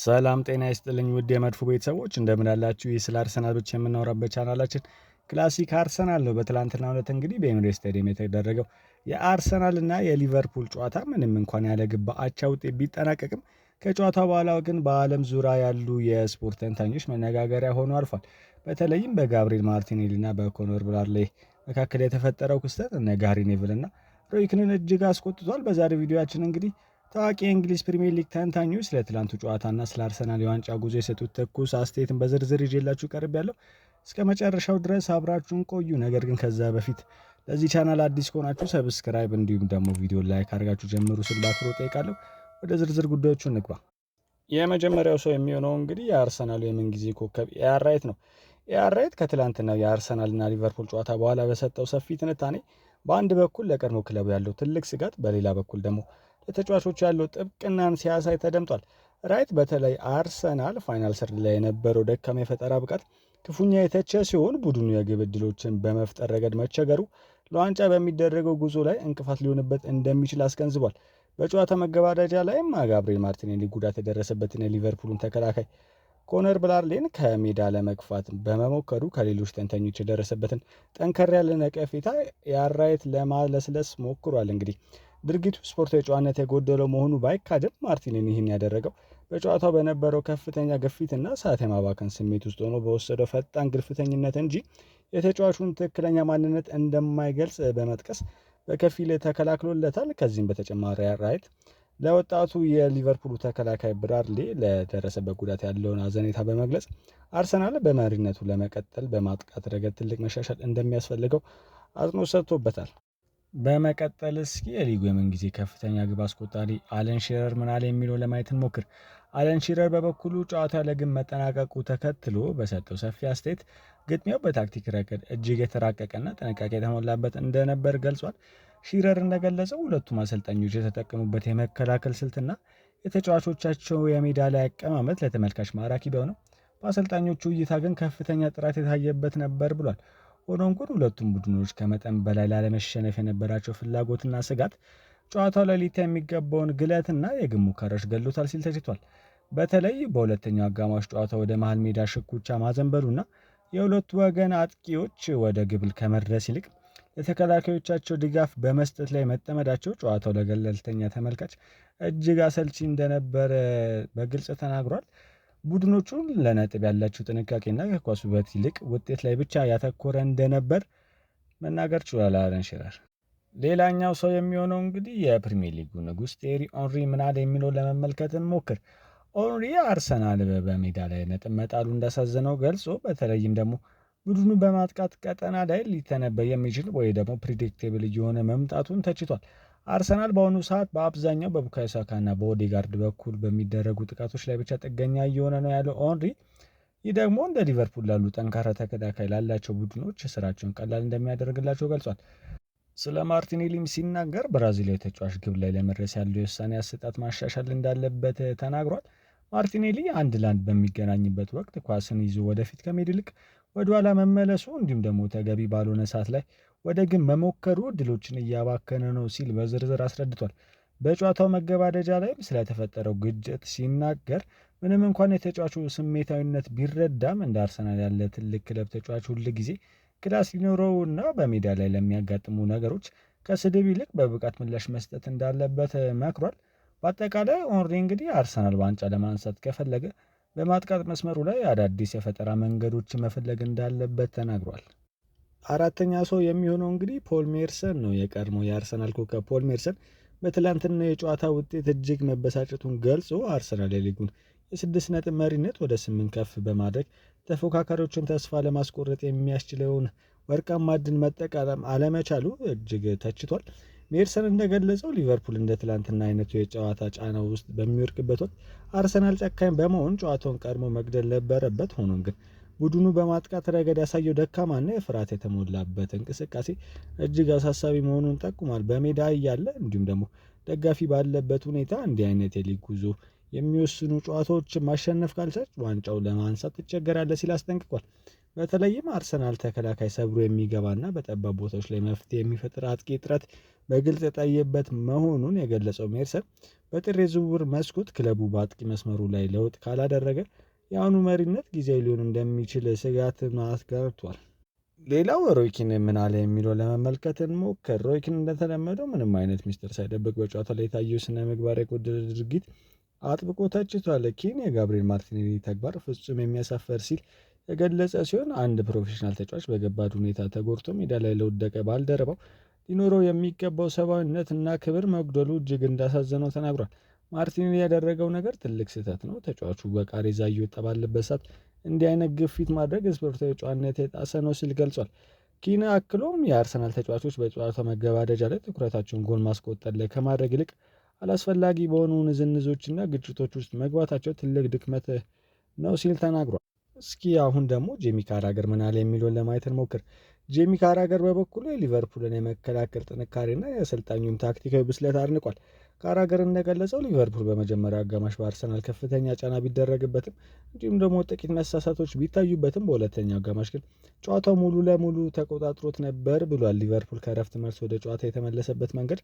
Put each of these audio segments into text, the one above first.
ሰላም ጤና ይስጥልኝ ውድ የመድፉ ቤተሰቦች እንደምን አላችሁ? ይህ ስለ አርሰናል ብቻ የምናወራበት ቻናላችን ክላሲክ አርሰናል ነው። በትላንትናው ዕለት እንግዲህ በኤምሬትስ ስታዲየም የተደረገው የአርሰናል እና የሊቨርፑል ጨዋታ ምንም እንኳን ያለ ግብ አቻ ውጤት ቢጠናቀቅም ከጨዋታው በኋላ ግን በዓለም ዙሪያ ያሉ የስፖርት ተንታኞች መነጋገሪያ ሆኖ አልፏል። በተለይም በጋብሪኤል ማርቲኔሊ እና በኮኖር ብራድሌ መካከል የተፈጠረው ክስተት እነ ጋሪ ኔቭል እና ሮይ ኪንን እጅግ አስቆጥቷል። በዛሬ ቪዲዮችን እንግዲህ ታዋቂ የእንግሊዝ ፕሪሚየር ሊግ ተንታኞች ስለ ትላንቱ ጨዋታና ስለ አርሰናል የዋንጫ ጉዞ የሰጡት ትኩስ አስተያየትን በዝርዝር ይዤላችሁ ቀርብ ያለው እስከ መጨረሻው ድረስ አብራችሁን ቆዩ። ነገር ግን ከዛ በፊት ለዚህ ቻናል አዲስ ከሆናችሁ ሰብስክራይብ እንዲሁም ደግሞ ቪዲዮ ላይክ አድርጋችሁ ጀምሩ ስል በአክብሮት ጠይቃለሁ። ወደ ዝርዝር ጉዳዮቹ እንግባ። የመጀመሪያው ሰው የሚሆነው እንግዲህ የአርሰናሉ የምንጊዜ ኮከብ ኤአር ራይት ነው። ኤአር ራይት ከትላንትናው የአርሰናልና ሊቨርፑል ጨዋታ በኋላ በሰጠው ሰፊ ትንታኔ በአንድ በኩል ለቀድሞ ክለቡ ያለው ትልቅ ስጋት፣ በሌላ በኩል ደግሞ ለተጫዋቾች ያለው ጥብቅናን ሲያሳይ ተደምጧል። ራይት በተለይ አርሰናል ፋይናል ሰርድ ላይ የነበረው ደካማ የፈጠራ ብቃት ክፉኛ የተቸ ሲሆን ቡድኑ የግብ ዕድሎችን በመፍጠር ረገድ መቸገሩ ለዋንጫ በሚደረገው ጉዞ ላይ እንቅፋት ሊሆንበት እንደሚችል አስገንዝቧል። በጨዋታ መገባደጃ ላይም ጋብሪኤል ማርቲኔሊ ጉዳት የደረሰበትን የሊቨርፑልን ተከላካይ ኮነር ብራድሌን ከሜዳ ለመግፋት በመሞከሩ ከሌሎች ተንታኞች የደረሰበትን ጠንከር ያለ ነቀፌታ የራይት ለማለስለስ ሞክሯል። እንግዲህ ድርጊቱ ስፖርታዊ ጨዋነት የጎደለው መሆኑ ባይካድም ማርቲኔሊ ይህን ያደረገው በጨዋታው በነበረው ከፍተኛ ግፊትና ሰዓት የማባከን ስሜት ውስጥ ሆኖ በወሰደው ፈጣን ግልፍተኝነት እንጂ የተጫዋቹን ትክክለኛ ማንነት እንደማይገልጽ በመጥቀስ በከፊል ተከላክሎለታል። ከዚህም በተጨማሪ ራይት ለወጣቱ የሊቨርፑሉ ተከላካይ ብራድሌ ለደረሰበት ጉዳት ያለውን አዘኔታ በመግለጽ አርሰናል በመሪነቱ ለመቀጠል በማጥቃት ረገድ ትልቅ መሻሻል እንደሚያስፈልገው አጽንኦት ሰጥቶበታል። በመቀጠል እስኪ የሊጉ የምንጊዜ ከፍተኛ ግብ አስቆጣሪ አለን ሺረር ምን አለ የሚለው ለማየት እንሞክር። አለን ሺረር በበኩሉ ጨዋታ ለግብ መጠናቀቁ ተከትሎ በሰጠው ሰፊ አስተያየት ግጥሚያው በታክቲክ ረገድ እጅግ የተራቀቀና ጥንቃቄ የተሞላበት እንደነበር ገልጿል። ሺረር እንደገለጸው ሁለቱም አሰልጣኞች የተጠቀሙበት የመከላከል ስልትና የተጫዋቾቻቸው የሜዳ ላይ አቀማመጥ ለተመልካች ማራኪ ቢሆንም በአሰልጣኞቹ እይታ ግን ከፍተኛ ጥራት የታየበት ነበር ብሏል። ሆኖም ግን ሁለቱም ቡድኖች ከመጠን በላይ ላለመሸነፍ የነበራቸው ፍላጎትና ስጋት ጨዋታው ላይ ሊታይ የሚገባውን ግለትና የግብ ሙከራዎች ገሎታል ሲል ተችቷል። በተለይ በሁለተኛው አጋማሽ ጨዋታ ወደ መሃል ሜዳ ሽኩቻ ማዘንበሉና የሁለቱ ወገን አጥቂዎች ወደ ግብል ከመድረስ ይልቅ ለተከላካዮቻቸው ድጋፍ በመስጠት ላይ መጠመዳቸው ጨዋታው ለገለልተኛ ተመልካች እጅግ አሰልቺ እንደነበረ በግልጽ ተናግሯል። ቡድኖቹ ለነጥብ ያላቸው ጥንቃቄና ከኳስ ውበት ይልቅ ውጤት ላይ ብቻ ያተኮረ እንደነበር መናገር ችሏል አለን ሺረር። ሌላኛው ሰው የሚሆነው እንግዲህ የፕሪሚየር ሊጉ ንጉስ ቴሪ ኦንሪ ምን አለ የሚለው ለመመልከት እንሞክር። ኦንሪ አርሰናል በሜዳ ላይ ነጥብ መጣሉ እንዳሳዘነው ገልጾ በተለይም ደግሞ ቡድኑ በማጥቃት ቀጠና ላይ ሊተነበይ የሚችል ወይ ደግሞ ፕሪዲክቴብል እየሆነ መምጣቱን ተችቷል። አርሰናል በአሁኑ ሰዓት በአብዛኛው በቡካዮ ሳካ እና በኦዴጋርድ በኩል በሚደረጉ ጥቃቶች ላይ ብቻ ጥገኛ እየሆነ ነው ያለው ኦንሪ። ይህ ደግሞ እንደ ሊቨርፑል ላሉ ጠንካራ ተከላካይ ላላቸው ቡድኖች ስራቸውን ቀላል እንደሚያደርግላቸው ገልጿል። ስለ ማርቲኔሊም ሲናገር ብራዚላዊ ተጫዋች ግብ ላይ ለመድረስ ያለው የውሳኔ አሰጣጥ ማሻሻል እንዳለበት ተናግሯል። ማርቲኔሊ አንድ ለአንድ በሚገናኝበት ወቅት ኳስን ይዞ ወደፊት ከመሄድ ይልቅ ወደኋላ መመለሱ እንዲሁም ደግሞ ተገቢ ባልሆነ ሰዓት ላይ ወደ ግን መሞከሩ እድሎችን እያባከነ ነው ሲል በዝርዝር አስረድቷል። በጨዋታው መገባደጃ ላይም ስለተፈጠረው ግጭት ሲናገር ምንም እንኳን የተጫዋቹ ስሜታዊነት ቢረዳም እንደ አርሰናል ያለ ትልቅ ክለብ ተጫዋች ሁል ጊዜ ክላስ ሊኖረውና በሜዳ ላይ ለሚያጋጥሙ ነገሮች ከስድብ ይልቅ በብቃት ምላሽ መስጠት እንዳለበት መክሯል። በአጠቃላይ ኦንሪ እንግዲህ አርሰናል ዋንጫ ለማንሳት ከፈለገ በማጥቃት መስመሩ ላይ አዳዲስ የፈጠራ መንገዶች መፈለግ እንዳለበት ተናግሯል። አራተኛ ሰው የሚሆነው እንግዲህ ፖል ሜርሰን ነው። የቀድሞ የአርሰናል ኮከብ ፖል ሜርሰን በትላንትና የጨዋታ ውጤት እጅግ መበሳጨቱን ገልጾ አርሰናል የሊጉን የ6 ነጥብ መሪነት ወደ 8 ከፍ በማድረግ ተፎካካሪዎችን ተስፋ ለማስቆረጥ የሚያስችለውን ወርቃማ ዕድል መጠቀም አለመቻሉ እጅግ ተችቷል። ሜርሰን እንደገለጸው ሊቨርፑል እንደ ትላንትና አይነቱ የጨዋታ ጫና ውስጥ በሚወድቅበት ወቅት አርሰናል ጨካኝ በመሆን ጨዋታውን ቀድሞ መግደል ነበረበት። ሆኖም ግን ቡድኑ በማጥቃት ረገድ ያሳየው ደካማና የፍርሃት የተሞላበት እንቅስቃሴ እጅግ አሳሳቢ መሆኑን ጠቁሟል። በሜዳ እያለ እንዲሁም ደግሞ ደጋፊ ባለበት ሁኔታ እንዲህ አይነት የሊግ ጉዞ የሚወስኑ ጨዋታዎችን ማሸነፍ ካልቻልክ ዋንጫው ለማንሳት ትቸገራለህ ሲል አስጠንቅቋል። በተለይም አርሰናል ተከላካይ ሰብሮ የሚገባና በጠባብ ቦታዎች ላይ መፍትሄ የሚፈጥር አጥቂ እጥረት በግልጽ የታየበት መሆኑን የገለጸው ሜርሰን በጥር የዝውውር መስኮት ክለቡ በአጥቂ መስመሩ ላይ ለውጥ ካላደረገ የአሁኑ መሪነት ጊዜያዊ ሊሆን እንደሚችል ስጋት ማስጋርቷል። ሌላው ሮይኪን ምን አለ የሚለው ለመመልከት እንሞክር። ሮይኪን እንደተለመደው ምንም አይነት ሚስጥር ሳይደብቅ በጨዋታ ላይ የታየው ስነ ምግባር የጎደለ ድርጊት አጥብቆ ተችቷል። ኬን የጋብሪኤል ማርቲኔሊ ተግባር ፍጹም የሚያሳፈር ሲል የገለጸ ሲሆን አንድ ፕሮፌሽናል ተጫዋች በገባድ ሁኔታ ተጎድቶ ሜዳ ላይ ለወደቀ ባልደረባው ሊኖረው የሚገባው ሰብአዊነት እና ክብር መጉደሉ እጅግ እንዳሳዘነው ተናግሯል። ማርቲኔሊ ያደረገው ነገር ትልቅ ስህተት ነው። ተጫዋቹ በቃሬዛ እየወጣ ባለበት ሰዓት እንዲህ አይነት ግፊት ማድረግ ስፖርታዊ ጨዋነት የጣሰ ነው ሲል ገልጿል። ኪነ አክሎም የአርሰናል ተጫዋቾች በጨዋታው መገባደጃ ላይ ትኩረታቸውን ጎል ማስቆጠር ላይ ከማድረግ ይልቅ አላስፈላጊ በሆኑ ንዝንዞችና ግጭቶች ውስጥ መግባታቸው ትልቅ ድክመት ነው ሲል ተናግሯል። እስኪ አሁን ደግሞ ጄሚ ካራገር ምን አለ የሚለውን ለማየት እንሞክር። ጄሚ ካራገር በበኩሉ የሊቨርፑልን የመከላከል ጥንካሬና የአሰልጣኙን ታክቲካዊ ብስለት አድንቋል። ካራገር እንደገለጸው ሊቨርፑል በመጀመሪያው አጋማሽ በአርሰናል ከፍተኛ ጫና ቢደረግበትም እንዲሁም ደግሞ ጥቂት መሳሳቶች ቢታዩበትም በሁለተኛው አጋማሽ ግን ጨዋታው ሙሉ ለሙሉ ተቆጣጥሮት ነበር ብሏል። ሊቨርፑል ከረፍት መልስ ወደ ጨዋታ የተመለሰበት መንገድ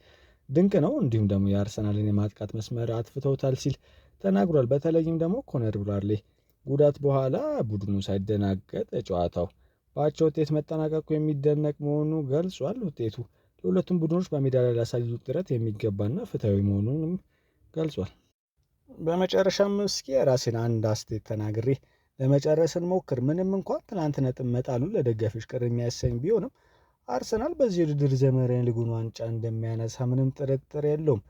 ድንቅ ነው፣ እንዲሁም ደግሞ የአርሰናልን የማጥቃት መስመር አጥፍተውታል ሲል ተናግሯል። በተለይም ደግሞ ኮነር ብራድሌ ጉዳት በኋላ ቡድኑ ሳይደናገጥ ጨዋታው በአቻ ውጤት መጠናቀቁ የሚደነቅ መሆኑ ገልጿል። ውጤቱ ለሁለቱም ቡድኖች በሜዳ ላይ ላሳዩት ጥረት የሚገባና ፍትሐዊ መሆኑንም ገልጿል። በመጨረሻም እስኪ የራሴን አንድ አስተያየት ተናግሬ ለመጨረስ እንሞክር። ምንም እንኳን ትናንት ነጥብ መጣሉን ለደጋፊዎች ቅር የሚያሰኝ ቢሆንም አርሰናል በዚህ ውድድር ዘመን ሊጉን ዋንጫ እንደሚያነሳ ምንም ጥርጥር የለውም።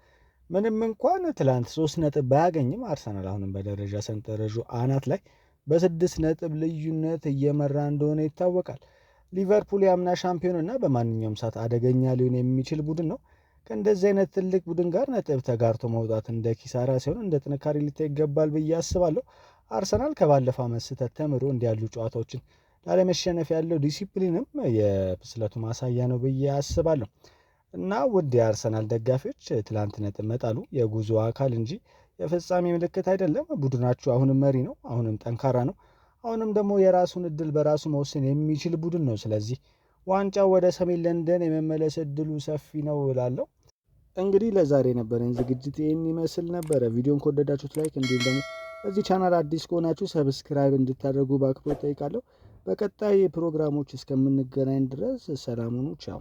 ምንም እንኳን ትላንት 3 ነጥብ ባያገኝም አርሰናል አሁንም በደረጃ ሰንጠረዡ አናት ላይ በ6 ነጥብ ልዩነት እየመራ እንደሆነ ይታወቃል። ሊቨርፑል የአምና ሻምፒዮን እና በማንኛውም ሰዓት አደገኛ ሊሆን የሚችል ቡድን ነው። ከእንደዚህ አይነት ትልቅ ቡድን ጋር ነጥብ ተጋርቶ መውጣት እንደ ኪሳራ ሲሆን እንደ ጥንካሬ ሊታይ ይገባል ብዬ አስባለሁ። አርሰናል ከባለፈው ዓመት ስህተት ተምሮ እንዲያሉ ጨዋታዎችን ላለመሸነፍ ያለው ዲሲፕሊንም የብስለቱ ማሳያ ነው ብዬ አስባለሁ። እና ውድ የአርሰናል ደጋፊዎች ትላንት ነጥብ መጣሉ የጉዞ አካል እንጂ የፍጻሜ ምልክት አይደለም። ቡድናችሁ አሁንም መሪ ነው፣ አሁንም ጠንካራ ነው፣ አሁንም ደግሞ የራሱን እድል በራሱ መወሰን የሚችል ቡድን ነው። ስለዚህ ዋንጫው ወደ ሰሜን ለንደን የመመለስ እድሉ ሰፊ ነው እላለሁ። እንግዲህ ለዛሬ የነበረን ዝግጅት ይህን ይመስል ነበረ። ቪዲዮን ከወደዳችሁት ላይክ፣ እንዲሁም ደግሞ በዚህ ቻናል አዲስ ከሆናችሁ ሰብስክራይብ እንድታደርጉ በአክብሮት ጠይቃለሁ። በቀጣይ ፕሮግራሞች እስከምንገናኝ ድረስ ሰላም ሁኑ። ቻው።